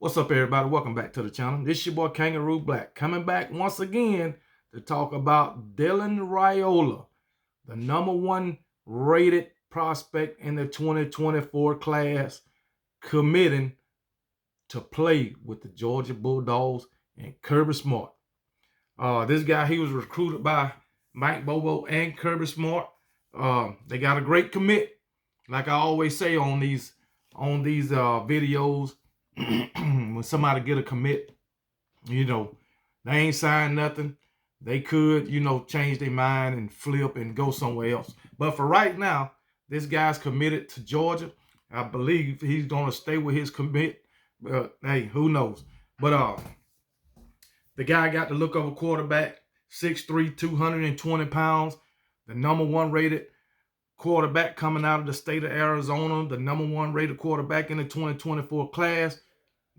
What's up, everybody? Welcome back to the channel. This is your boy Kangaroo Black, coming back once again to talk about Dylan Riaola, the #1 rated prospect in the 2024 class, committing to play with the Georgia Bulldogs and Kirby Smart. This guy, he was recruited by Mike Bobo and Kirby Smart. They got a great commit, like I always say on these videos. When somebody get a commit, they ain't signed nothing. They could, change their mind and flip and go somewhere else. But for right now, this guy's committed to Georgia. I believe he's gonna stay with his commit. But hey, who knows? But the guy got the look of a quarterback, 6'3", 220 pounds, the #1 rated quarterback coming out of the state of Arizona, the #1 rated quarterback in the 2024 class,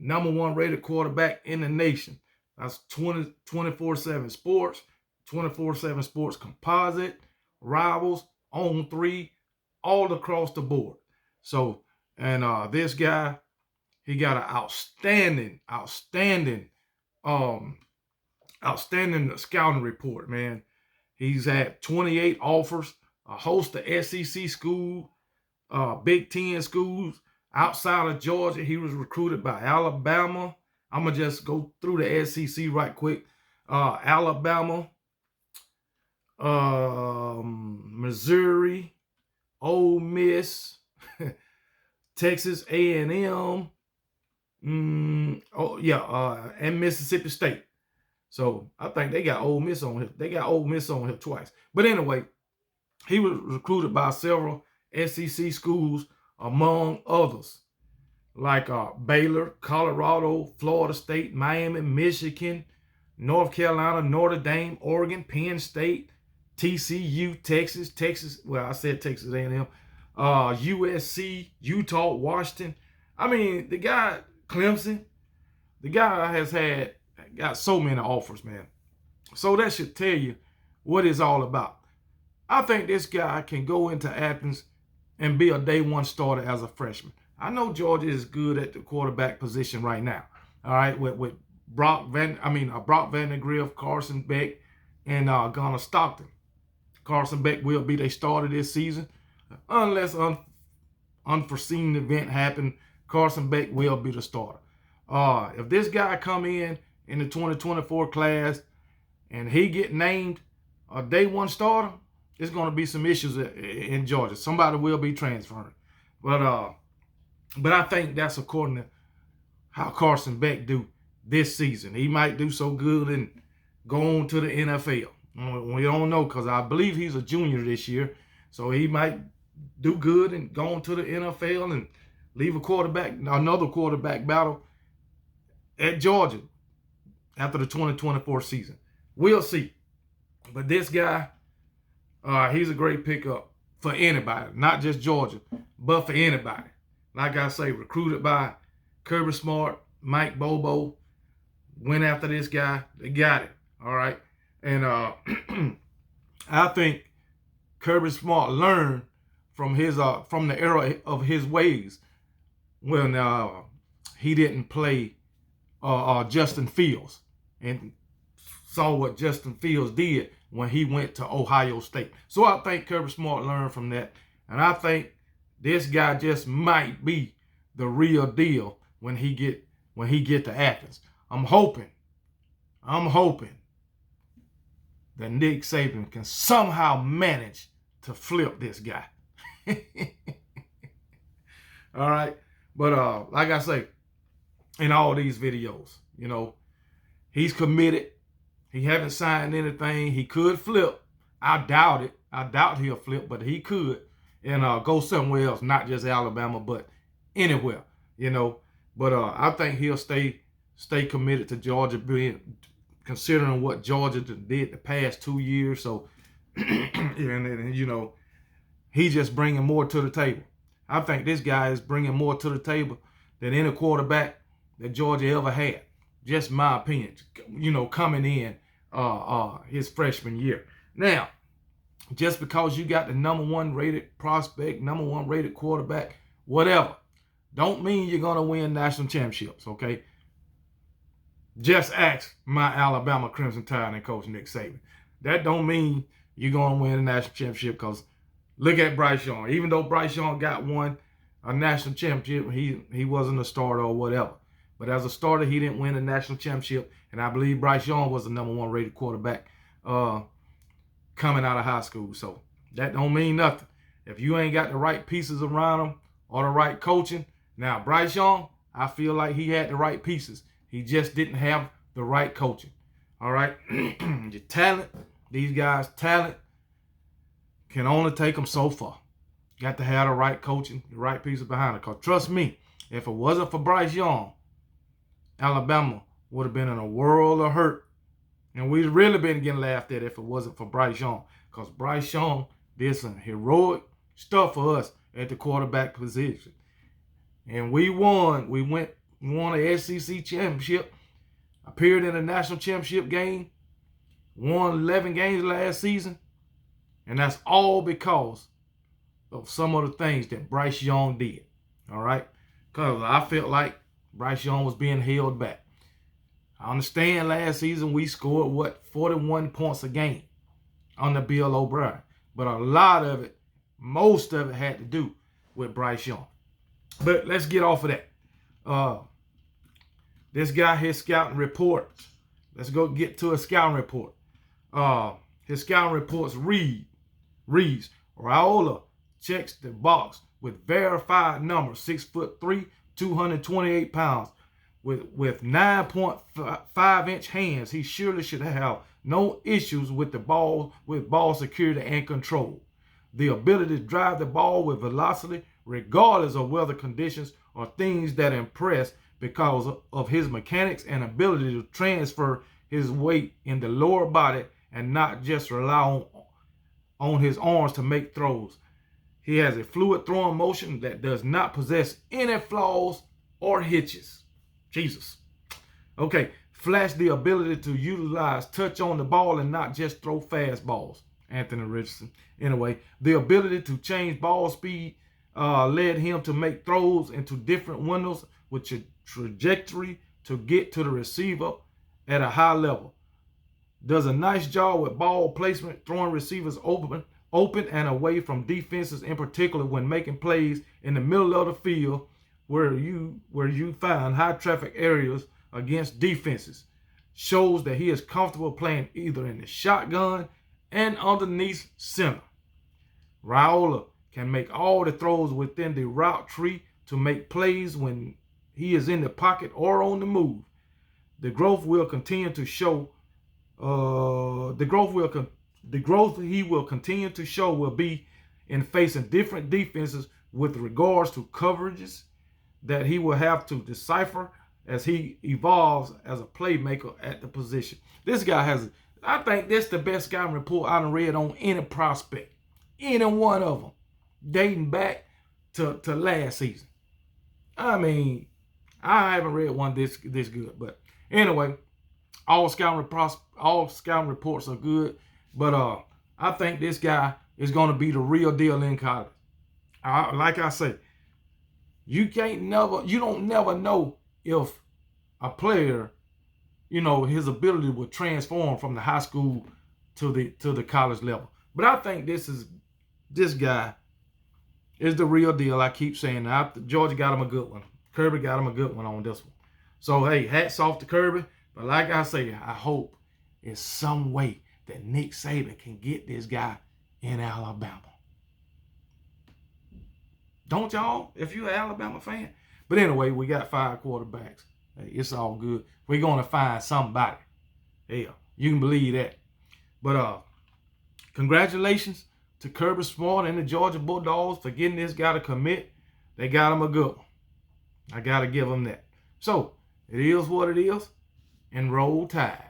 #1 rated quarterback in the nation. That's 24/7 Sports, 24/7 Sports Composite, Rivals, On 3, all across the board. So, and this guy, he got an outstanding scouting report, man. He's had 28 offers, a host of SEC schools, Big Ten schools. Outside of Georgia, he was recruited by Alabama. I'm going to just go through the SEC right quick. Alabama, Missouri, Ole Miss, Texas A&M, and Mississippi State. So I think they got Ole Miss on here. They got Ole Miss on here twice. But anyway, he was recruited by several SEC schools, among others, like Baylor, Colorado, Florida State, Miami, Michigan, North Carolina, Notre Dame, Oregon, Penn State, TCU, Texas. Well, I said Texas A&M, USC, Utah, Washington. I mean, the guy, Clemson, the guy has got so many offers, man. So that should tell you what it's all about. I think this guy can go into Athens and be a day one starter as a freshman. I know Georgia is good at the quarterback position right now. All right, with Brock Vandagriff, Carson Beck, and Gunnar Stockton. Carson Beck will be their starter this season, unless unforeseen event happen. Carson Beck will be the starter. If this guy come in the 2024 class and he get named a day one starter, there's going to be some issues in Georgia. Somebody will be transferring. But I think that's according to how Carson Beck do this season. He might do so good and go on to the NFL. We don't know, because I believe he's a junior this year. So he might do good and go on to the NFL and leave another quarterback battle at Georgia after the 2024 season. We'll see. But this guy, he's a great pickup for anybody, not just Georgia, but for anybody. Like I say, recruited by Kirby Smart, Mike Bobo, went after this guy. They got it, all right? And I think Kirby Smart learned from the era of his ways when he didn't play Justin Fields, and saw what Justin Fields did when he went to Ohio State. So I think Kirby Smart learned from that. And I think this guy just might be the real deal when he get to Athens. I'm hoping that Nick Saban can somehow manage to flip this guy. All right. But like I say, in all these videos, he's committed. He haven't signed anything. He could flip. I doubt it. I doubt he'll flip, but he could. And go somewhere else, not just Alabama, but anywhere, But I think he'll stay committed to Georgia, considering what Georgia did the past 2 years. So, and he's just bringing more to the table. I think this guy is bringing more to the table than any quarterback that Georgia ever had. Just my opinion, coming in his freshman year. Now, just because you got the #1 rated prospect, #1 rated quarterback, whatever, don't mean you're going to win national championships, okay? Just ask my Alabama Crimson Tide and coach Nick Saban. That don't mean you're going to win a national championship, because look at Bryce Young. Even though Bryce Young got a national championship, he wasn't a starter or whatever. But as a starter, he didn't win a national championship, and I believe Bryce Young was the #1 rated quarterback coming out of high school. So that don't mean nothing. If you ain't got the right pieces around him or the right coaching. Now, Bryce Young, I feel like he had the right pieces. He just didn't have the right coaching. All right? Your talent, these guys' talent can only take them so far. Got to have the right coaching, the right pieces behind it. Because trust me, if it wasn't for Bryce Young, Alabama would have been in a world of hurt. And we'd really been getting laughed at if it wasn't for Bryce Young. Because Bryce Young did some heroic stuff for us at the quarterback position. And we won. We won an SEC championship, appeared in a national championship game, won 11 games last season. And that's all because of some of the things that Bryce Young did. All right? Because I felt like Bryce Young was being held back. I understand last season we scored, 41 points a game under Bill O'Brien. But a lot of it, most of it had to do with Bryce Young. But let's get off of that. This guy, his scouting reports. Let's go get to a scouting report. His scouting reports reads, Riaola checks the box with verified numbers, 6'3", 228 pounds. With 9.5-inch hands, he surely should have no issues with ball security and control. The ability to drive the ball with velocity, regardless of weather conditions, are things that impress because of his mechanics and ability to transfer his weight in the lower body and not just rely on his arms to make throws. He has a fluid throwing motion that does not possess any flaws or hitches. Jesus. Okay, flash the ability to utilize touch on the ball and not just throw fastballs. Anthony Richardson. Anyway, the ability to change ball speed led him to make throws into different windows with a trajectory to get to the receiver at a high level. Does a nice job with ball placement, throwing receivers open and away from defenses, in particular when making plays in the middle of the field where you find high traffic areas against defenses. Shows that he is comfortable playing either in the shotgun and underneath center. Riaola can make all the throws within the route tree to make plays when he is in the pocket or on the move. The growth will continue to show. The growth he will continue to show will be in facing different defenses with regards to coverages that he will have to decipher as he evolves as a playmaker at the position. This guy I think this is the best scouting report I've read on any prospect. Any one of them. Dating back to last season. I mean, I haven't read one this good. But anyway, all scouting reports are good. But I think this guy is going to be the real deal in college. Like I say, you don't never know if a player, his ability will transform from the high school to the college level. But I think this guy is the real deal. I keep saying that. Georgia got him a good one. Kirby got him a good one on this one. So, hey, hats off to Kirby. But like I say, I hope in some way that Nick Saban can get this guy in Alabama. Don't y'all, if you're an Alabama fan? But anyway, we got 5 quarterbacks. Hey, it's all good. We're going to find somebody. Hell, you can believe that. But congratulations to Kirby Smart and the Georgia Bulldogs for getting this guy to commit. They got him a good one. I got to give them that. So, it is what it is. And roll Tide.